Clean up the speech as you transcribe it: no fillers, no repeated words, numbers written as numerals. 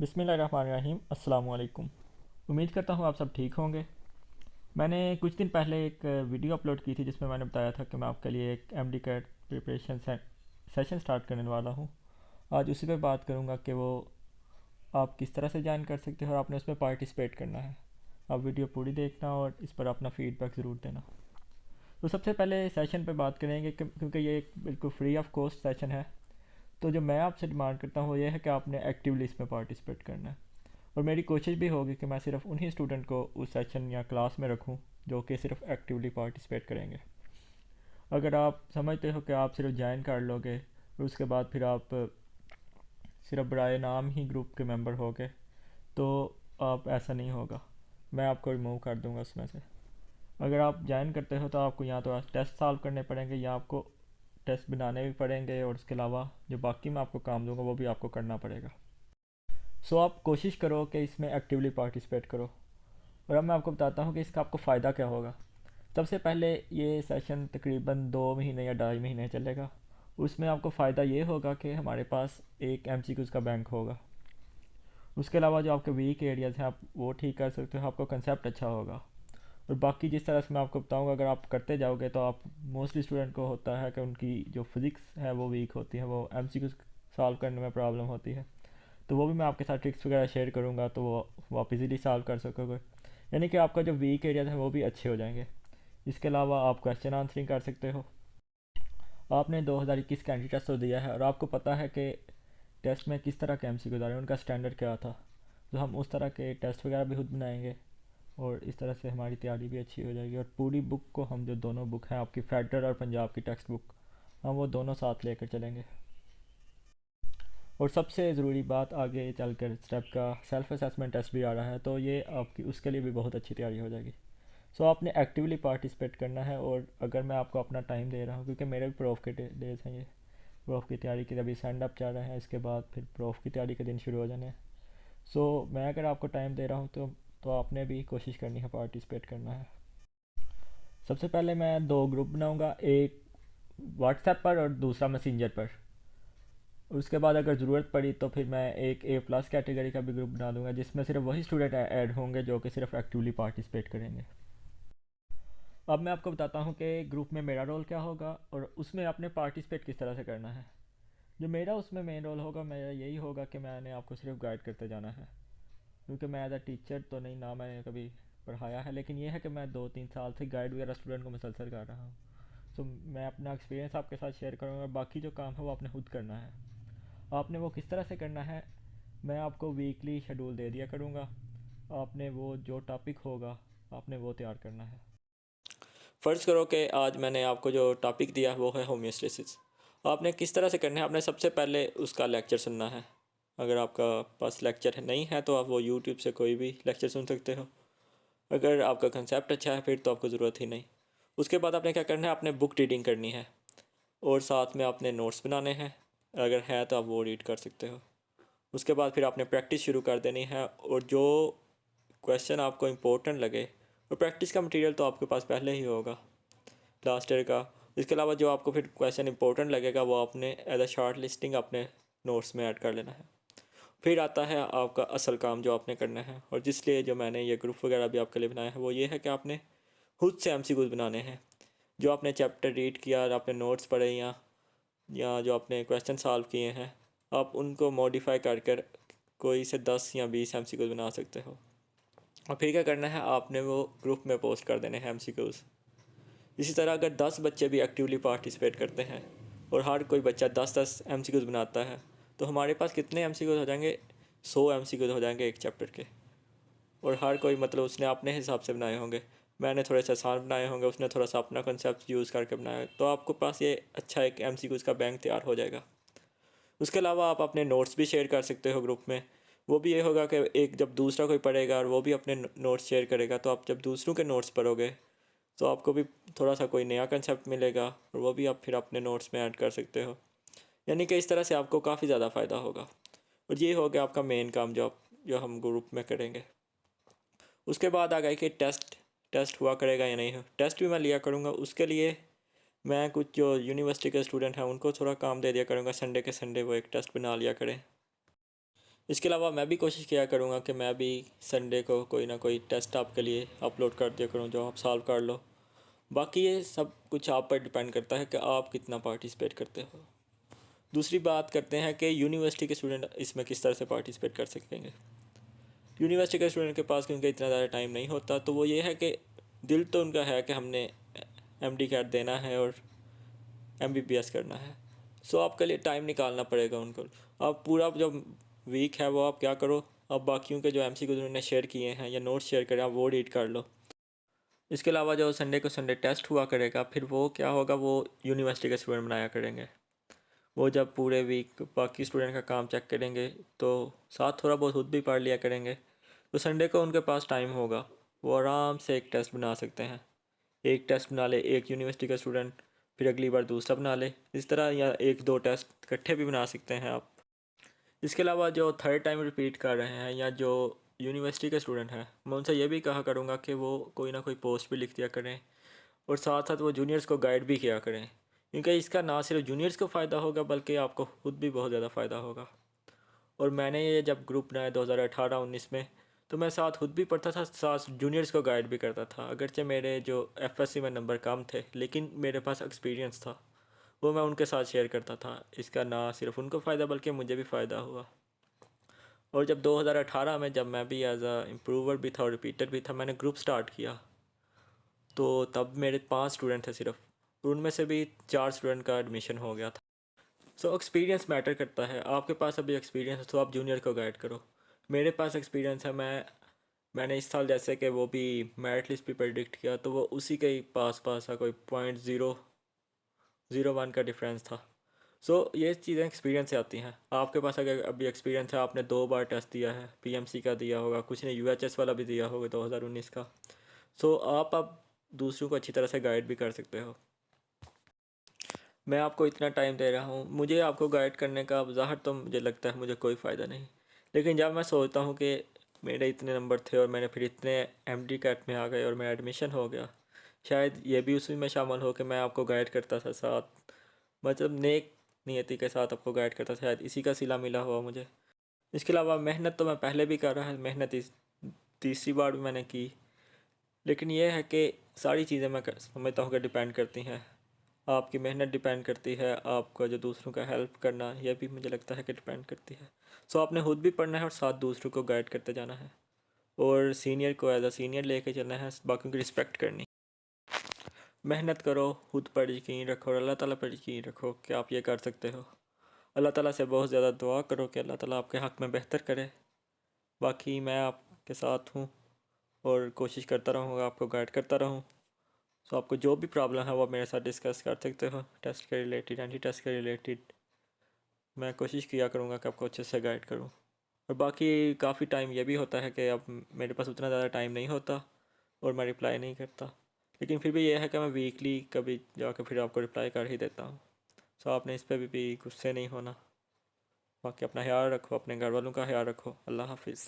बिस्मिल्लाहिर्रहमानिर्रहीम। अस्सलाम वालेकुम। उम्मीद करता हूँ आप सब ठीक होंगे। मैंने कुछ दिन पहले एक वीडियो अपलोड की थी जिसमें मैंने बताया था कि मैं आपके लिए एक MD CAT preparation session start करने वाला हूँ। आज उसी पे बात करूँगा कि वो आप किस तरह से ज्वाइन कर सकते हो और आपने उसमें पार्टिसिपेट करना है। आप वीडियो पूरी देखना और इस पर अपना फीडबैक ज़रूर देना। तो सबसे पहले सेशन पे बात करेंगे क्योंकि ये एक बिल्कुल फ्री ऑफ कॉस्ट सेशन है। तो जो मैं आपसे डिमांड करता हूँ वो ये है कि आपने एक्टिवली इसमें पार्टिसिपेट करना है। और मेरी कोशिश भी होगी कि मैं सिर्फ उन्हीं स्टूडेंट को उस सेशन या क्लास में रखूं जो कि सिर्फ एक्टिवली पार्टिसिपेट करेंगे। अगर आप समझते हो कि आप सिर्फ ज्वाइन कर लोगे और उसके बाद फिर आप सिर्फ बराए नाम ही ग्रुप के मेंबर होगे तो आप ऐसा नहीं होगा, मैं आपको रिमूव कर दूंगा उसमें से। अगर आप ज्वाइन करते हो तो आपको या तो टेस्ट सॉल्व करने पड़ेंगे या आपको टेस्ट बनाने भी पड़ेंगे, और उसके अलावा जो बाकी मैं आपको काम दूंगा वो भी आपको करना पड़ेगा। सो आप कोशिश करो कि इसमें एक्टिवली पार्टिसिपेट करो। और अब मैं आपको बताता हूँ कि इसका आपको फ़ायदा क्या होगा। सबसे पहले ये सेशन तकरीबन 2 महीने या 2.5 महीने चलेगा। उसमें आपको फ़ायदा ये होगा कि हमारे पास एक एमसीक्यूज़ का बैंक होगा। उसके अलावा जो आपके वीक एरियाज़ हैं आप वो ठीक कर सकते हो, आपका कंसेप्ट अच्छा होगा। और बाकी जिस तरह से मैं आपको बताऊंगा अगर आप करते जाओगे तो आप मोस्टली स्टूडेंट को होता है कि उनकी जो फिज़िक्स है वो वीक होती है, वो एमसीक्यूज़ सॉल्व करने में प्रॉब्लम होती है। तो वो भी मैं आपके साथ ट्रिक्स वगैरह शेयर करूँगा तो वो आप इजीली सॉल्व कर सकोगे। यानी कि आपका जो वीक एरियाज है वो भी अच्छे हो जाएंगे। इसके अलावा आप क्वेश्चन आंसरिंग कर सकते हो। आपने 2021 का एंट्री टेस्ट तो दिया है और आपको पता है कि टेस्ट में किस तरह के एमसीक्यू आ रहे हैं, उनका स्टैंडर्ड क्या था। तो हम उस तरह के टेस्ट वगैरह भी खुद बनाएंगे और इस तरह से हमारी तैयारी भी अच्छी हो जाएगी। और पूरी बुक को हम जो दोनों बुक हैं आपकी फेडरल और पंजाब की टेक्स्ट बुक, हम वो दोनों साथ लेकर चलेंगे। और सबसे ज़रूरी बात आगे चलकर स्टेप का सेल्फ असेसमेंट टेस्ट भी आ रहा है, तो ये आपकी उसके लिए भी बहुत अच्छी तैयारी हो जाएगी। सो आपने एक्टिवली पार्टिसिपेट करना है। और अगर मैं आपको अपना टाइम दे रहा हूँ क्योंकि मेरे भी प्रूफ के डेज हैं, ये प्रूफ की तैयारी के अभी सेंड अप चल रहे हैं, इसके बाद फिर प्रूफ की तैयारी के दिन शुरू हो जाने हैं। सो मैं अगर आपको टाइम दे रहा हूँ तो आपने भी कोशिश करनी है, पार्टिसिपेट करना है। सबसे पहले मैं 2 ग्रुप बनाऊँगा, एक व्हाट्सएप पर और दूसरा मैसेंजर पर। उसके बाद अगर ज़रूरत पड़ी तो फिर मैं एक ए प्लस कैटेगरी का भी ग्रुप बना दूंगा जिसमें सिर्फ वही स्टूडेंट ऐड होंगे जो कि सिर्फ एक्टिवली पार्टिसिपेट करेंगे। अब मैं आपको बताता हूँ कि ग्रुप में मेरा रोल क्या होगा और उसमें आपने पार्टिसिपेट किस तरह से करना है। जो मेरा उसमें मेन रोल होगा, मेरा यही होगा कि मैंने आपको सिर्फ गाइड करते जाना है। क्योंकि मैं एज अ टीचर तो नहीं, ना मैंने कभी पढ़ाया है, लेकिन यह है कि मैं 2-3 साल से गाइड वगैरह स्टूडेंट को मुसलसल कर रहा हूँ। तो मैं अपना एक्सपीरियंस आपके साथ शेयर करूँगा। बाकी जो काम है वो आपने खुद करना है। आपने वो किस तरह से करना है, मैं आपको वीकली शेड्यूल दे दिया करूँगा। आपने वो जो टॉपिक होगा आपने वो तैयार करना है। फ़र्ज़ करो कि आज मैंने आपको जो टॉपिक दिया वो है होम्योस्टेसिस। आपने किस तरह से करना है, आपने सबसे पहले उसका लेक्चर सुनना है। अगर आपका पास लेक्चर नहीं है तो आप वो यूट्यूब से कोई भी लेक्चर सुन सकते हो। अगर आपका कंसेप्ट अच्छा है फिर तो आपको ज़रूरत ही नहीं। उसके बाद आपने क्या करना है, आपने बुक रीडिंग करनी है और साथ में आपने नोट्स बनाने हैं। अगर है तो आप वो रीड कर सकते हो। उसके बाद फिर आपने प्रैक्टिस शुरू कर देनी है और जो क्वेश्चन आपको इम्पोर्टेंट लगे, और प्रैक्टिस का मटेरियल तो आपके पास पहले ही होगा लास्ट ईयर का। इसके अलावा जो आपको फिर क्वेश्चन इंपॉर्टेंट लगेगा वो आपने एज अ शॉर्ट लिस्टिंग अपने नोट्स में ऐड कर लेना है। फिर आता है आपका असल काम जो आपने करना है, और जिसलिए जो मैंने ये ग्रुप वगैरह भी आपके लिए बनाया है वो ये है कि आपने खुद से एमसीक्यूज बनाने हैं। जो आपने चैप्टर रीड किया और आपने नोट्स पढ़े या जो आपने क्वेश्चन सॉल्व किए हैं, आप उनको मॉडिफाई कर कर कोई से 10 या 20 एमसीक्यूज बना सकते हो। और फिर क्या करना है, आपने वो ग्रुप में पोस्ट कर देने हैं एमसीक्यूज। इसी तरह अगर 10 बच्चे भी एक्टिवली पार्टिसिपेट करते हैं और हर कोई बच्चा 10-10 एमसीक्यूज बनाता है तो हमारे पास कितने एमसीक्यूज हो जाएंगे, 100 एमसीक्यूज हो जाएंगे एक चैप्टर के। और हर कोई मतलब उसने अपने हिसाब से बनाए होंगे। मैंने थोड़े से आसान बनाए होंगे, उसने थोड़ा सा अपना कंसेप्ट यूज़ करके बनाया, तो आपके पास ये अच्छा एक एमसीक्यूज का बैंक तैयार हो जाएगा। उसके अलावा आप अपने नोट्स भी शेयर कर सकते हो ग्रुप में। वो भी ये होगा कि एक जब दूसरा कोई पढ़ेगा और वो भी अपने नोट्स शेयर करेगा तो आप जब दूसरों के नोट्स पढ़ोगे तो आपको भी थोड़ा सा कोई नया कंसेप्ट मिलेगा और वो भी आप फिर अपने नोट्स में ऐड कर सकते हो। यानी कि इस तरह से आपको काफ़ी ज़्यादा फ़ायदा होगा। और ये हो गया आपका मेन काम जो हम ग्रुप में करेंगे। उसके बाद आ गया कि टेस्ट टेस्ट हुआ करेगा या नहीं हो। टेस्ट भी मैं लिया करूँगा। उसके लिए मैं कुछ जो यूनिवर्सिटी के स्टूडेंट हैं उनको थोड़ा काम दे दिया करूँगा, संडे के संडे वो एक टेस्ट बना लिया करें। इसके अलावा मैं भी कोशिश किया करूँगा कि मैं भी संडे को कोई ना कोई टेस्ट आपके लिए अपलोड कर दिया करूँ जो आप सॉल्व कर लो। बाकी ये सब कुछ आप पर डिपेंड करता है कि आप कितना पार्टिसिपेट करते हो। दूसरी बात करते हैं कि यूनिवर्सिटी के स्टूडेंट इसमें किस तरह से पार्टिसिपेट कर सकेंगे। यूनिवर्सिटी के स्टूडेंट के पास क्योंकि इतना ज़्यादा टाइम नहीं होता, तो वो ये है कि दिल तो उनका है कि हमने एमडी कैट देना है और एमबीबीएस करना है। सो आपके लिए टाइम निकालना पड़ेगा उनको। आप पूरा जो वीक है वो आप क्या करो, आप बाकियों के जो एमसीक्यूज उन्होंने शेयर किए हैं या नोट्स शेयर करें आप वो रीड कर लो। इसके अलावा जो संडे को संडे टेस्ट हुआ करेगा, फिर वो क्या होगा, वो यूनिवर्सिटी के स्टूडेंट बनाया करेंगे। वो जब पूरे वीक बाकी स्टूडेंट का काम चेक करेंगे तो साथ थोड़ा बहुत खुद भी पढ़ लिया करेंगे, तो संडे को उनके पास टाइम होगा, वो आराम से एक टेस्ट बना सकते हैं। एक टेस्ट बना ले एक यूनिवर्सिटी का स्टूडेंट, फिर अगली बार दूसरा बना ले, इस तरह, या एक दो टेस्ट इकट्ठे भी बना सकते हैं आप। इसके अलावा जो थर्ड टाइम रिपीट कर रहे हैं या जो यूनिवर्सिटी के स्टूडेंट हैं, मैं उनसे ये भी कहा करूँगा कि वो कोई ना कोई पोस्ट भी लिख दिया करें और साथ साथ वो जूनियर्स को गाइड भी किया करें, क्योंकि इसका ना सिर्फ जूनियर्स को फ़ायदा होगा बल्कि आपको खुद भी बहुत ज़्यादा फ़ायदा होगा। और मैंने ये जब ग्रुप बनाया 2018-19 में, तो मैं साथ खुद भी पढ़ता था, साथ जूनियर्स को गाइड भी करता था। अगरचे मेरे जो एफएससी में नंबर कम थे, लेकिन मेरे पास एक्सपीरियंस था, वो मैं उनके साथ शेयर करता था। इसका ना सिर्फ उनको फ़ायदा बल्कि मुझे भी फ़ायदा हुआ। और जब 2018 में जब मैं भी एज अ इम्प्रूवर भी था और रिपीटर भी था, मैंने ग्रुप स्टार्ट किया, तो तब मेरे 5 स्टूडेंट थे सिर्फ, और उनमें से भी 4 स्टूडेंट का एडमिशन हो गया था। सो एक्सपीरियंस मैटर करता है। आपके पास अभी एक्सपीरियंस है तो आप जूनियर को गाइड करो। मेरे पास एक्सपीरियंस है, मैंने इस साल जैसे कि वो भी मेरिट लिस्ट भी प्रेडिक्ट किया, तो वो उसी के ही पास था, कोई 0.001 का डिफरेंस था। सो ये चीज़ें एक्सपीरियंस से आती हैं। आपके पास अगर अभी एक्सपीरियंस है, आपने 2 बार टेस्ट दिया है, पीएमसी का दिया होगा, कुछ ने यूएचएस वाला भी दिया होगा 2019 का, सो आप अब दूसरों को अच्छी तरह से गाइड भी कर सकते हो। मैं आपको इतना टाइम दे रहा हूँ, मुझे आपको गाइड करने का ज़ाहिर तो मुझे लगता है मुझे कोई फ़ायदा नहीं, लेकिन जब मैं सोचता हूँ कि मेरे इतने नंबर थे और मैंने फिर इतने एमडी कैट में आ गए और मेरा एडमिशन हो गया, शायद ये भी उसी में शामिल हो कि मैं आपको गाइड करता था साथ, मतलब नेक नियति के साथ आपको गाइड करता था, शायद इसी का सिला मिला हुआ मुझे। इसके अलावा मेहनत तो मैं पहले भी कर रहा है, मेहनत इस तीसरी बार भी मैंने की, लेकिन यह है कि सारी चीज़ें मैं समझता हूँ कि डिपेंड करती हैं। आपकी मेहनत डिपेंड करती है, आपका जो दूसरों का हेल्प करना, यह भी मुझे लगता है कि डिपेंड करती है। सो आपने खुद भी पढ़ना है और साथ दूसरों को गाइड करते जाना है, और सीनियर को एज अ सीनियर लेके चलना है, बाकियों की रिस्पेक्ट करनी। मेहनत करो, खुद पर यकीन रखो और अल्लाह ताला पर यकीन रखो कि आप ये कर सकते हो। अल्लाह ताला से बहुत ज़्यादा दुआ करो कि अल्लाह ताला आपके हक़ में बेहतर करे। बाकी मैं आपके साथ हूँ और कोशिश करता रहूँगा, आपको गाइड करता रहूँ। सो आपको जो भी प्रॉब्लम है वो आप मेरे साथ डिस्कस कर सकते हो, टेस्ट के रिलेटेड, एंटी टेस्ट के रिलेटेड। मैं कोशिश किया करूँगा कि आपको अच्छे से गाइड करूँ। और बाकी काफ़ी टाइम ये भी होता है कि अब मेरे पास उतना ज़्यादा टाइम नहीं होता और मैं रिप्लाई नहीं करता, लेकिन फिर भी ये है कि मैं वीकली कभी जाकर फिर आपको रिप्लाई कर ही देता हूँ। सो आपने इस पर भी गुस्से नहीं होना। बाकी अपना ख्याल रखो, अपने घर वालों का ख्याल रखो। अल्लाह हाफिज़।